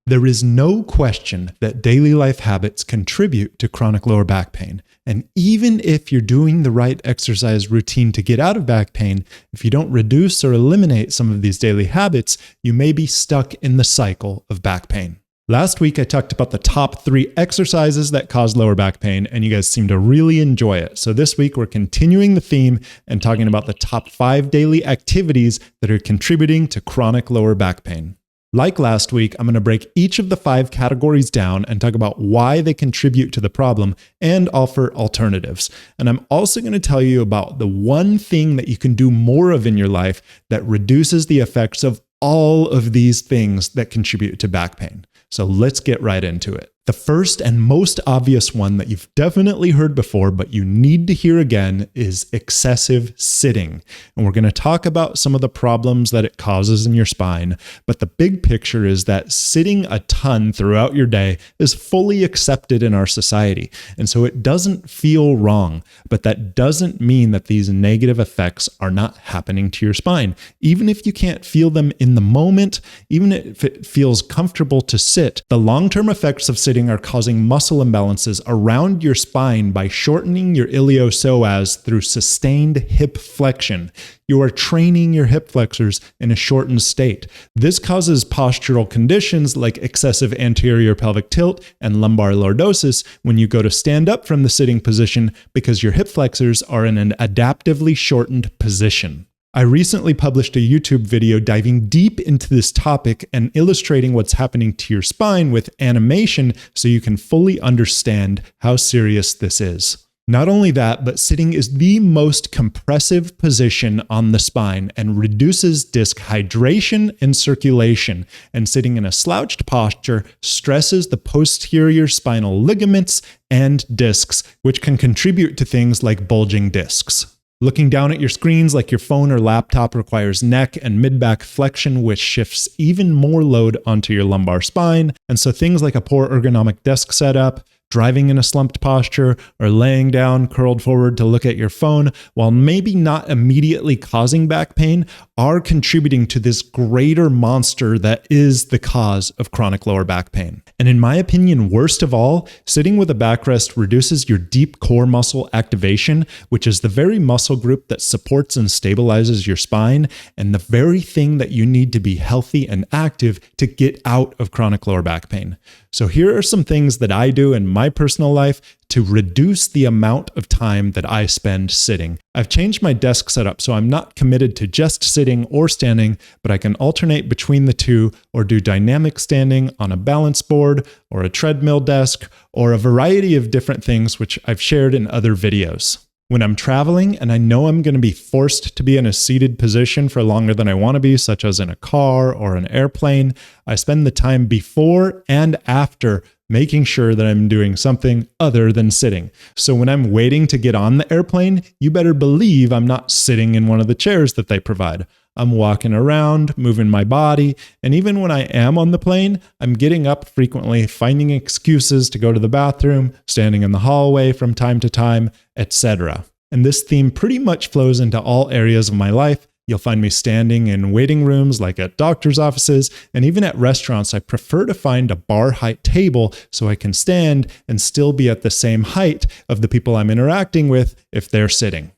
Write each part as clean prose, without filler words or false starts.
There is no question that daily life habits contribute to chronic lower back pain. And even if you're doing the right exercise routine to get out of back pain, if you don't reduce or eliminate some of these daily habits, you may be stuck in the cycle of back pain. Last week, I talked about the top 3 exercises that cause lower back pain, and you guys seem to really enjoy it. So this week, we're continuing the theme and talking about the top 5 daily activities that are contributing to chronic lower back pain. Like last week, I'm going to break each of the 5 categories down and talk about why they contribute to the problem and offer alternatives. And I'm also going to tell you about the one thing that you can do more of in your life that reduces the effects of all of these things that contribute to back pain. So let's get right into it. The first and most obvious one that you've definitely heard before, but you need to hear again, is excessive sitting. And we're going to talk about some of the problems that it causes in your spine. But the big picture is that sitting a ton throughout your day is fully accepted in our society. And so it doesn't feel wrong, but that doesn't mean that these negative effects are not happening to your spine. Even if you can't feel them in the moment, even if it feels comfortable to sit, the long-term effects of sitting are causing muscle imbalances around your spine by shortening your iliopsoas through sustained hip flexion. You are training your hip flexors in a shortened state. This causes postural conditions like excessive anterior pelvic tilt and lumbar lordosis when you go to stand up from the sitting position because your hip flexors are in an adaptively shortened position. I recently published a YouTube video diving deep into this topic and illustrating what's happening to your spine with animation so you can fully understand how serious this is. Not only that, but sitting is the most compressive position on the spine and reduces disc hydration and circulation. And sitting in a slouched posture stresses the posterior spinal ligaments and discs, which can contribute to things like bulging discs. Looking down at your screens like your phone or laptop requires neck and mid-back flexion, which shifts even more load onto your lumbar spine. And so things like a poor ergonomic desk setup, driving in a slumped posture, or laying down curled forward to look at your phone, while maybe not immediately causing back pain, are contributing to this greater monster that is the cause of chronic lower back pain. And in my opinion, worst of all, sitting with a backrest reduces your deep core muscle activation, which is the very muscle group that supports and stabilizes your spine, and the very thing that you need to be healthy and active to get out of chronic lower back pain. So here are some things that I do in my personal life to reduce the amount of time that I spend sitting. I've changed my desk setup so I'm not committed to just sitting or standing, but I can alternate between the two or do dynamic standing on a balance board or a treadmill desk or a variety of different things which I've shared in other videos. When I'm traveling and I know I'm going to be forced to be in a seated position for longer than I want to be, such as in a car or an airplane, I spend the time before and after making sure that I'm doing something other than sitting. So when I'm waiting to get on the airplane, you better believe I'm not sitting in one of the chairs that they provide. I'm walking around, moving my body, and even when I am on the plane, I'm getting up frequently, finding excuses to go to the bathroom, standing in the hallway from time to time, etc. And this theme pretty much flows into all areas of my life. You'll find me standing in waiting rooms like at doctor's offices, and even at restaurants. I prefer to find a bar height table so I can stand and still be at the same height of the people I'm interacting with if they're sitting.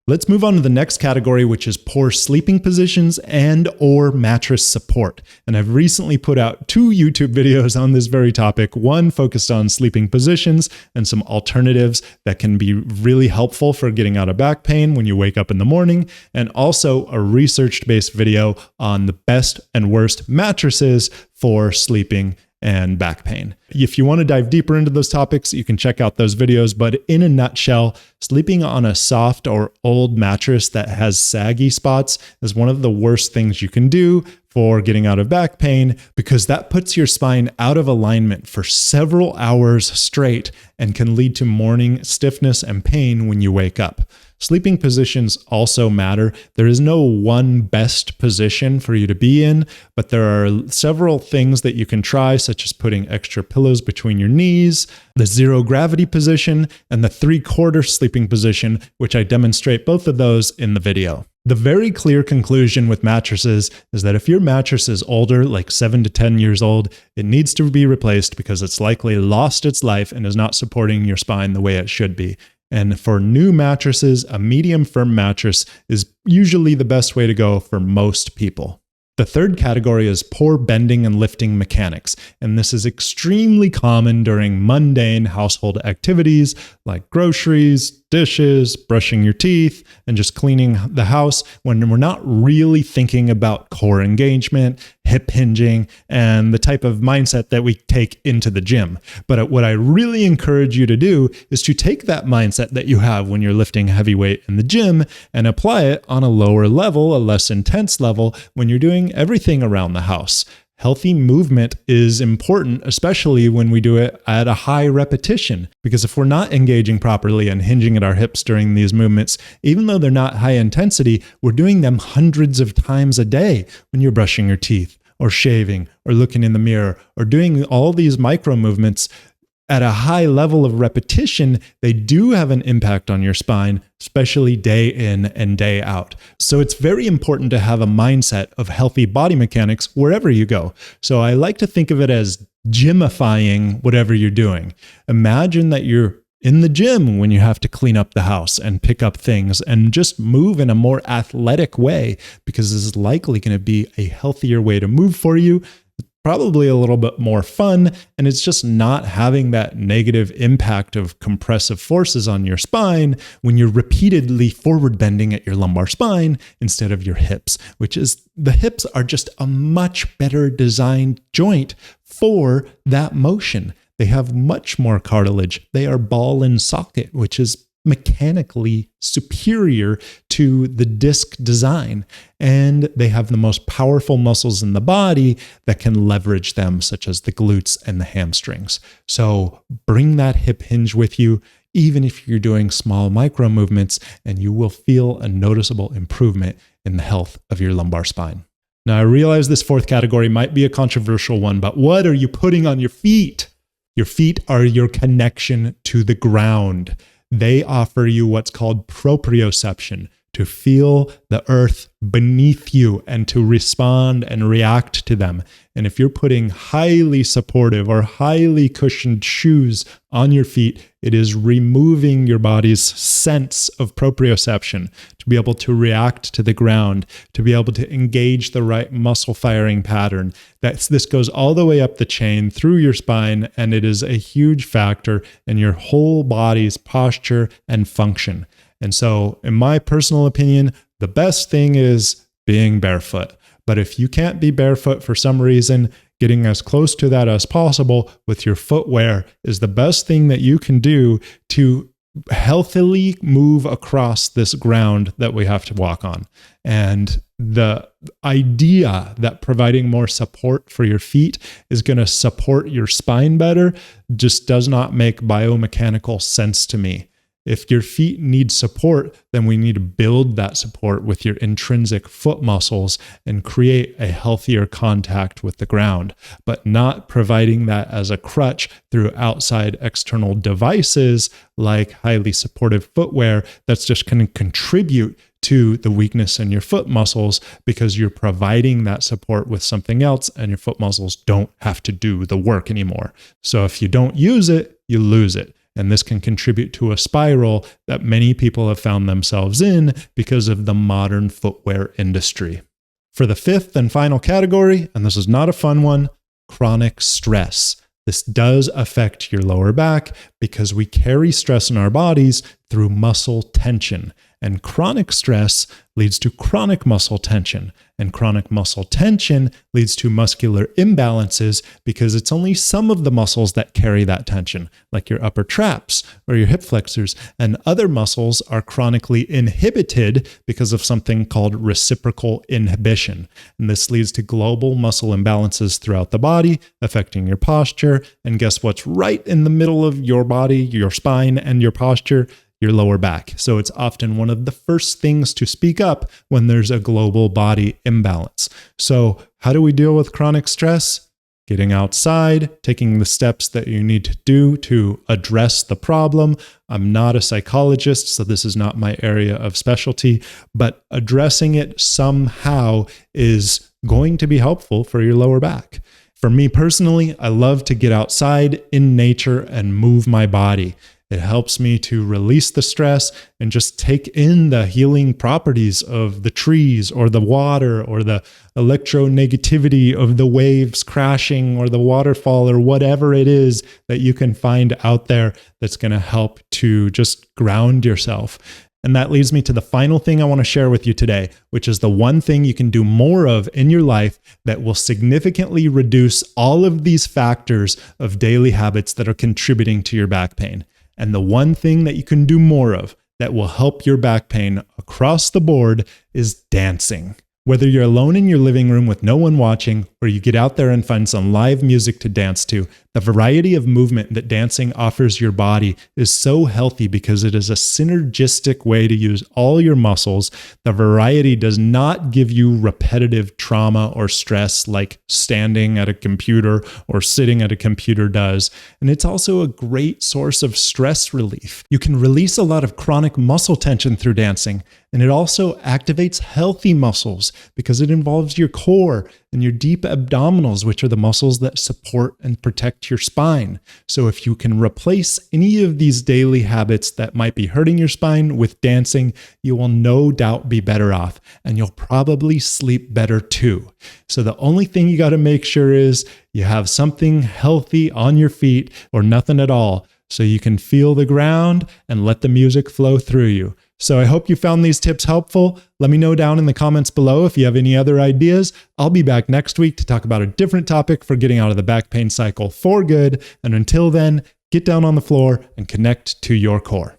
Let's move on to the next category, which is poor sleeping positions and or mattress support. And I've recently put out 2 YouTube videos on this very topic, one focused on sleeping positions and some alternatives that can be really helpful for getting out of back pain when you wake up in the morning, and also a research-based video on the best and worst mattresses for sleeping and back pain. If you want to dive deeper into those topics, you can check out those videos. But in a nutshell, sleeping on a soft or old mattress that has saggy spots is one of the worst things you can do for getting out of back pain, because that puts your spine out of alignment for several hours straight and can lead to morning stiffness and pain when you wake up. Sleeping positions also matter. There is no one best position for you to be in, but there are several things that you can try, such as putting extra pillows between your knees, the zero gravity position, and the 3/4 sleeping position, which I demonstrate both of those in the video. The very clear conclusion with mattresses is that if your mattress is older, like 7 to 10 years old, it needs to be replaced because it's likely lost its life and is not supporting your spine the way it should be. And for new mattresses, a medium firm mattress is usually the best way to go for most people. The third category is poor bending and lifting mechanics, and this is extremely common during mundane household activities like groceries, dishes, brushing your teeth, and just cleaning the house when we're not really thinking about core engagement, hip hinging, and the type of mindset that we take into the gym. But what I really encourage you to do is to take that mindset that you have when you're lifting heavy weight in the gym and apply it on a lower level, a less intense level, when you're doing everything around the house. Healthy movement is important, especially when we do it at a high repetition, because if we're not engaging properly and hinging at our hips during these movements, even though they're not high intensity, we're doing them hundreds of times a day when you're brushing your teeth or shaving or looking in the mirror or doing all these micro movements. At a high level of repetition, they do have an impact on your spine, especially day in and day out. So it's very important to have a mindset of healthy body mechanics wherever you go. So I like to think of it as gymifying whatever you're doing. Imagine that you're in the gym when you have to clean up the house and pick up things and just move in a more athletic way, because this is likely going to be a healthier way to move for you. Probably a little bit more fun, and it's just not having that negative impact of compressive forces on your spine when you're repeatedly forward bending at your lumbar spine instead of your hips, which is the hips are just a much better designed joint for that motion. They have much more cartilage. They are ball and socket, which is mechanically superior to the disc design, and they have the most powerful muscles in the body that can leverage them, such as the glutes and the hamstrings. So bring that hip hinge with you, even if you're doing small micro movements, and you will feel a noticeable improvement in the health of your lumbar spine. Now, I realize this fourth category might be a controversial one, but what are you putting on your feet? Your feet are your connection to the ground. They offer you what's called proprioception, to feel the earth beneath you and to respond and react to them. And if you're putting highly supportive or highly cushioned shoes on your feet, it is removing your body's sense of proprioception to be able to react to the ground, to be able to engage the right muscle firing pattern. This goes all the way up the chain through your spine, and it is a huge factor in your whole body's posture and function. And so, in my personal opinion, the best thing is being barefoot. But if you can't be barefoot for some reason, getting as close to that as possible with your footwear is the best thing that you can do to healthily move across this ground that we have to walk on. And the idea that providing more support for your feet is going to support your spine better just does not make biomechanical sense to me. If your feet need support, then we need to build that support with your intrinsic foot muscles and create a healthier contact with the ground, but not providing that as a crutch through outside external devices like highly supportive footwear that's just going to contribute to the weakness in your foot muscles, because you're providing that support with something else and your foot muscles don't have to do the work anymore. So if you don't use it, you lose it. And this can contribute to a spiral that many people have found themselves in because of the modern footwear industry. For the fifth and final category, and this is not a fun one, chronic stress. This does affect your lower back because we carry stress in our bodies through muscle tension. And chronic stress leads to chronic muscle tension. And chronic muscle tension leads to muscular imbalances because it's only some of the muscles that carry that tension, like your upper traps or your hip flexors. And other muscles are chronically inhibited because of something called reciprocal inhibition. And this leads to global muscle imbalances throughout the body, affecting your posture. And guess what's right in the middle of your body, your spine, and your posture? Your lower back. So it's often one of the first things to speak up when there's a global body imbalance. So how do we deal with chronic stress? getting outside, taking the steps that you need to do to address the problem. I'm not a psychologist, so this is not my area of specialty, but addressing it somehow is going to be helpful for your lower back. For me personally, I love to get outside in nature and move my body. It helps me to release the stress and just take in the healing properties of the trees or the water or the electronegativity of the waves crashing or the waterfall or whatever it is that you can find out there that's going to help to just ground yourself. And that leads me to the final thing I want to share with you today, which is the one thing you can do more of in your life that will significantly reduce all of these factors of daily habits that are contributing to your back pain. And the one thing that you can do more of that will help your back pain across the board is dancing. Whether you're alone in your living room with no one watching, or you get out there and find some live music to dance to, the variety of movement that dancing offers your body is so healthy because it is a synergistic way to use all your muscles. The variety does not give you repetitive trauma or stress like standing at a computer or sitting at a computer does. And it's also a great source of stress relief. You can release a lot of chronic muscle tension through dancing. And it also activates healthy muscles because it involves your core and your deep abdominals, which are the muscles that support and protect your spine. So if you can replace any of these daily habits that might be hurting your spine with dancing, you will no doubt be better off, and you'll probably sleep better too. So the only thing you got to make sure is you have something healthy on your feet or nothing at all, so you can feel the ground and let the music flow through you. So I hope you found these tips helpful. Let me know down in the comments below if you have any other ideas. I'll be back next week to talk about a different topic for getting out of the back pain cycle for good. And until then, get down on the floor and connect to your core.